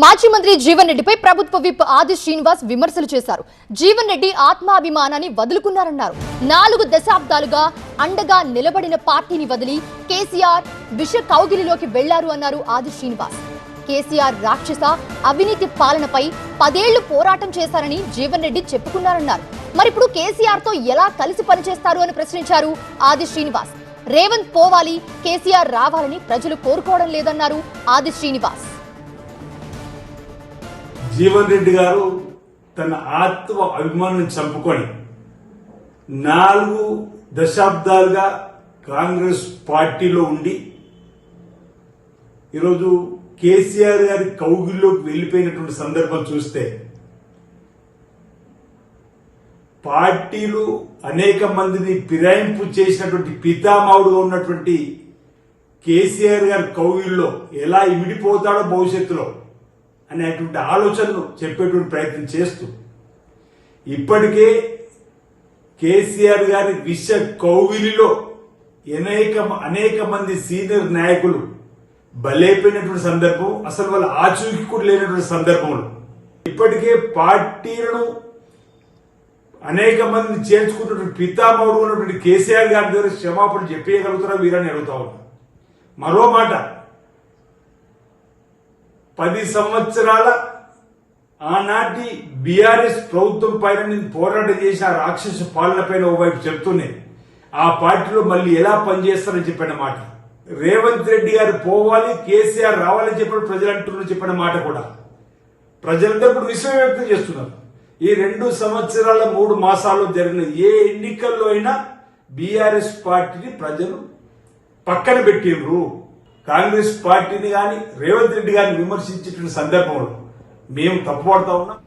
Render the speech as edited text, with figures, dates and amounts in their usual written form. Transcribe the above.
మాజీ మంత్రి జీవన్ రెడ్డిపై ప్రభుత్వ విప్ ఆది శ్రీనివాస్ విమర్శలు చేశారు. జీవన్ రెడ్డి ఆత్మాభిమానాన్ని వదులుకున్నారన్నారు. 4 దశాబ్దాలుగా అండగా నిలబడిన పార్టీని వదిలి కేసీఆర్ విష కౌగిలిలోకి వెళ్లారు అన్నారు ఆది శ్రీనివాస్. కేసీఆర్ రాక్షస అవినీతి పాలనపై 10 ఏళ్లు పోరాటం చేశారని జీవన్ రెడ్డి చెప్పుకున్నారన్నారు. మరిప్పుడు కేసీఆర్ తో ఎలా కలిసి పనిచేస్తారు అని ప్రశ్నించారు ఆది శ్రీనివాస్. రేవంత్ పోవాలి, కేసీఆర్ రావాలని ప్రజలు కోరుకోవడం లేదన్నారు ఆది శ్రీనివాస్. జీవన్ రెడ్డి గారు తన ఆత్మ అభిమానాన్ని చంపుకొని 4 దశాబ్దాలుగా కాంగ్రెస్ పార్టీలో ఉండి ఈరోజు కేసీఆర్ గారి కౌగిల్లోకి వెళ్లిపోయినటువంటి సందర్భం చూస్తే పార్టీలు అనేక మందిని ఫిరాయింపు చేసినటువంటి పితామహుడుగా ఉన్నటువంటి కేసీఆర్ గారి కౌగిల్లో ఎలా ఇమిడిపోతాడో భవిష్యత్తులో అనేటువంటి ఆలోచనలు చెప్పేటువంటి ప్రయత్నం చేస్తూ ఇప్పటికే కేసీఆర్ గారి విష కౌగిలిలో అనేక మంది సీనియర్ నాయకులు బలైపోయినటువంటి సందర్భం, అసలు వాళ్ళ ఆచూకీ కూడా లేనటువంటి సందర్భంలో ఇప్పటికే పార్టీలను అనేక మందిని చేర్చుకున్నటువంటి పితామహుడు ఉన్నటువంటి కేసీఆర్ గారి దగ్గర క్షమాపణ చెప్పేయగలుగుతారా వీరని అడుగుతా ఉన్నా. మరో మాట, 10 సంవత్సరాల ఆనాటి బీఆర్ఎస్ ప్రభుత్వం పైన నేను పోరాటం చేసి ఆ రాక్షస పాలన పైన ఓవైపు చెప్తూనే ఆ పార్టీలో మళ్ళీ ఎలా పనిచేస్తారని చెప్పిన మాట, రేవంత్ రెడ్డి గారు పోవాలి, కేసీఆర్ రావాలని చెప్పిన ప్రజలు అంటున్నారు చెప్పిన మాట కూడా ప్రజలందరూ ఇప్పుడు విశ్వాసం వ్యక్తం చేస్తున్నారు. ఈ 2 సంవత్సరాల 3 మాసాల్లో జరిగిన ఏ ఎన్నికల్లో అయినా బీఆర్ఎస్ పార్టీని ప్రజలు పక్కన పెట్టిండ్రు. కాంగ్రెస్ పార్టీని కానీ రేవంత్ రెడ్డి గారిని విమర్శించేటువంటి సందర్భంలో మేము తప్పుపడతా ఉన్నాం.